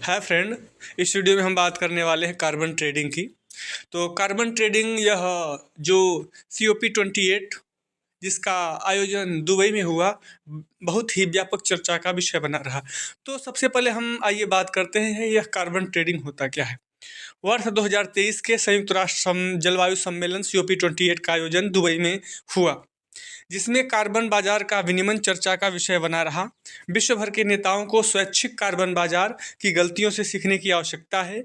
Hi friend. इस video में हम बात करने वाले हैं कार्बन ट्रेडिंग की। तो कार्बन ट्रेडिंग यह जो COP28 जिसका आयोजन दुबई में हुआ, बहुत ही व्यापक चर्चा का विषय बना रहा। तो सबसे पहले हम आइए बात करते हैं यह कार्बन ट्रेडिंग होता क्या है। वर्ष 2023 के संयुक्त राष्ट्र जलवायु सम्मेलन COP28 का आयोजन दुबई में हुआ, जिसमें कार्बन बाजार का विनियमन चर्चा का विषय बना रहा। विश्व भर के नेताओं को स्वैच्छिक कार्बन बाजार की गलतियों से सीखने की आवश्यकता है,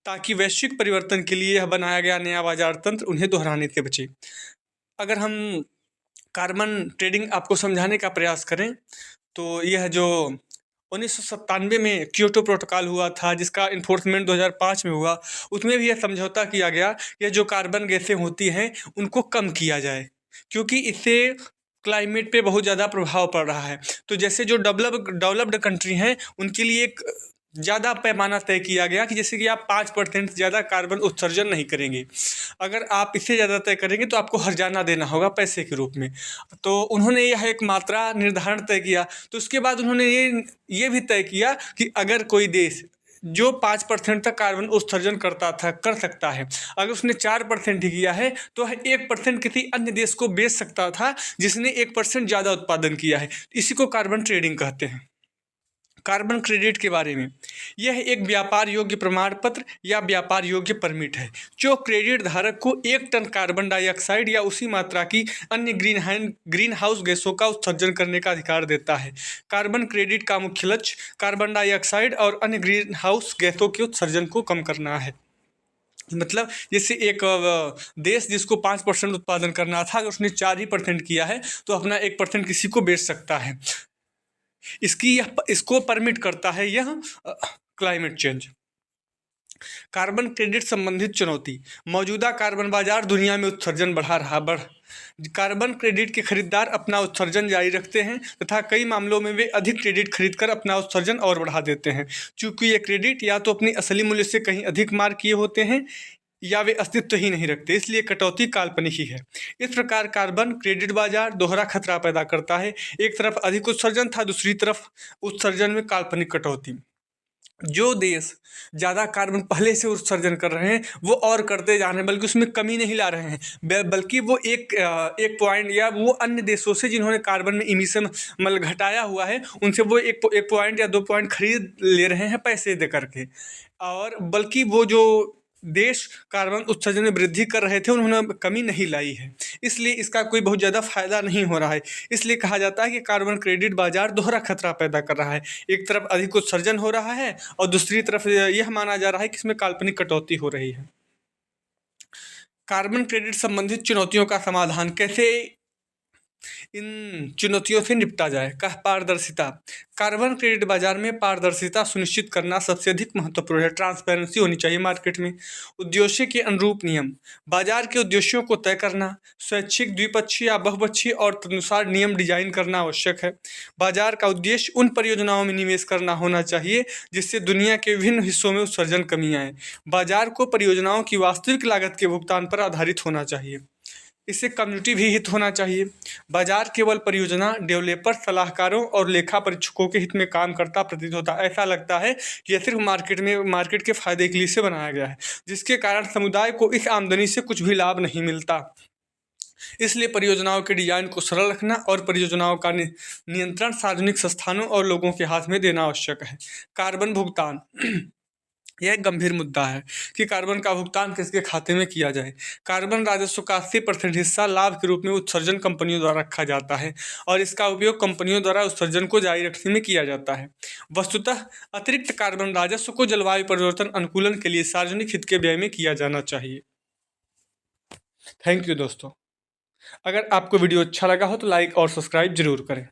ताकि वैश्विक परिवर्तन के लिए यह बनाया गया नया बाजार तंत्र उन्हें दोहराने से बचे। अगर हम कार्बन ट्रेडिंग आपको समझाने का प्रयास करें तो यह जो 1997 में क्योटो प्रोटोकॉल हुआ था, जिसका इन्फोर्समेंट 2005 में हुआ, उसमें भी यह समझौता किया गया कि जो कार्बन गैसें होती हैं उनको कम किया जाए, क्योंकि इससे क्लाइमेट पे बहुत ज़्यादा प्रभाव पड़ रहा है। तो जैसे जो डेवलप्ड कंट्री हैं उनके लिए एक ज़्यादा पैमाना तय किया गया कि जैसे कि आप 5% ज़्यादा कार्बन उत्सर्जन नहीं करेंगे। अगर आप इससे ज़्यादा तय करेंगे तो आपको हर्जाना देना होगा पैसे के रूप में। तो उन्होंने यह एक मात्रा निर्धारण तय किया। तो उसके बाद उन्होंने ये भी तय किया कि अगर कोई देश जो 5% तक कार्बन उत्सर्जन कर सकता है, अगर उसने 4% ही किया है तो वह 1% किसी अन्य देश को बेच सकता था जिसने 1% ज़्यादा उत्पादन किया है। इसी को कार्बन ट्रेडिंग कहते हैं। कार्बन क्रेडिट के बारे में, यह एक व्यापार योग्य प्रमाण पत्र या व्यापार योग्य परमिट है जो क्रेडिट धारक को 1 टन कार्बन डाइऑक्साइड या उसी मात्रा की अन्य ग्रीन हाउस गैसों का उत्सर्जन करने का अधिकार देता है। कार्बन क्रेडिट का मुख्य लक्ष्य कार्बन डाइऑक्साइड और अन्य ग्रीन हाउस गैसों के उत्सर्जन को कम करना है। मतलब जैसे एक देश जिसको 5% उत्पादन करना था, अगर उसने 4% किया है तो अपना 1% किसी को बेच सकता है। इसको परमिट करता है यह क्लाइमेट चेंज। कार्बन क्रेडिट संबंधित चुनौती, मौजूदा कार्बन बाजार दुनिया में उत्सर्जन कार्बन क्रेडिट के खरीदार अपना उत्सर्जन जारी रखते हैं तथा कई मामलों में वे अधिक क्रेडिट खरीदकर अपना उत्सर्जन और बढ़ा देते हैं। चूंकि ये क्रेडिट या तो अपनी असली मूल्य से कहीं अधिक मार्क किए होते हैं या वे अस्तित्व ही नहीं रखते, इसलिए कटौती काल्पनिक ही है। इस प्रकार कार्बन क्रेडिट बाजार दोहरा खतरा पैदा करता है। एक तरफ अधिक उत्सर्जन था, दूसरी तरफ उत्सर्जन में काल्पनिक कटौती। जो देश ज़्यादा कार्बन पहले से उत्सर्जन कर रहे हैं वो और करते जा रहे हैं, बल्कि उसमें कमी नहीं ला रहे हैं, बल्कि वो एक पॉइंट या वो अन्य देशों से जिन्होंने कार्बन में इमिशन मतलब घटाया हुआ है उनसे वो एक पॉइंट या 2 पॉइंट खरीद ले रहे हैं पैसे दे करके। और बल्कि वो जो देश कार्बन उत्सर्जन में वृद्धि कर रहे थे उन्होंने कमी नहीं लाई है, इसलिए इसका कोई बहुत ज़्यादा फायदा नहीं हो रहा है। इसलिए कहा जाता है कि कार्बन क्रेडिट बाजार दोहरा खतरा पैदा कर रहा है। एक तरफ अधिक उत्सर्जन हो रहा है और दूसरी तरफ यह माना जा रहा है कि इसमें काल्पनिक कटौती हो रही है। कार्बन क्रेडिट संबंधित चुनौतियों का समाधान कैसे इन चुनौतियों से निपटा जाए। पारदर्शिता, कार्बन क्रेडिट बाजार में पारदर्शिता सुनिश्चित करना सबसे अधिक महत्वपूर्ण है। ट्रांसपेरेंसी होनी चाहिए मार्केट में। उद्देश्य के अनुरूप नियम, बाजार के उद्देश्यों को तय करना, स्वैच्छिक, द्विपक्षीय या बहुपक्षीय और तदनुसार नियम डिजाइन करना आवश्यक है। बाजार का उद्देश्य उन परियोजनाओं में निवेश करना होना चाहिए जिससे दुनिया के विभिन्न हिस्सों में उत्सर्जन कमी आए। बाजार को परियोजनाओं की वास्तविक लागत के भुगतान पर आधारित होना चाहिए। इससे कम्युनिटी भी हित होना चाहिए। बाजार केवल परियोजना डेवलपर, सलाहकारों और लेखा परीक्षकों के हित में काम करता प्रतीत होता है। ऐसा लगता है कि यह सिर्फ मार्केट के फायदे के लिए से बनाया गया है, जिसके कारण समुदाय को इस आमदनी से कुछ भी लाभ नहीं मिलता। इसलिए परियोजनाओं के डिजाइन को सरल रखना और परियोजनाओं का नियंत्रण सार्वजनिक संस्थानों और लोगों के हाथ में देना आवश्यक है। कार्बन भुगतान यह एक गंभीर मुद्दा है कि कार्बन का भुगतान किसके खाते में किया जाए। कार्बन राजस्व का 80% हिस्सा लाभ के रूप में उत्सर्जन कंपनियों द्वारा रखा जाता है और इसका उपयोग कंपनियों द्वारा उत्सर्जन को जारी रखने में किया जाता है। वस्तुतः अतिरिक्त कार्बन राजस्व को जलवायु परिवर्तन अनुकूलन के लिए सार्वजनिक हित के व्यय में किया जाना चाहिए। थैंक यू दोस्तों। अगर आपको वीडियो अच्छा लगा हो तो लाइक और सब्सक्राइब जरूर करें।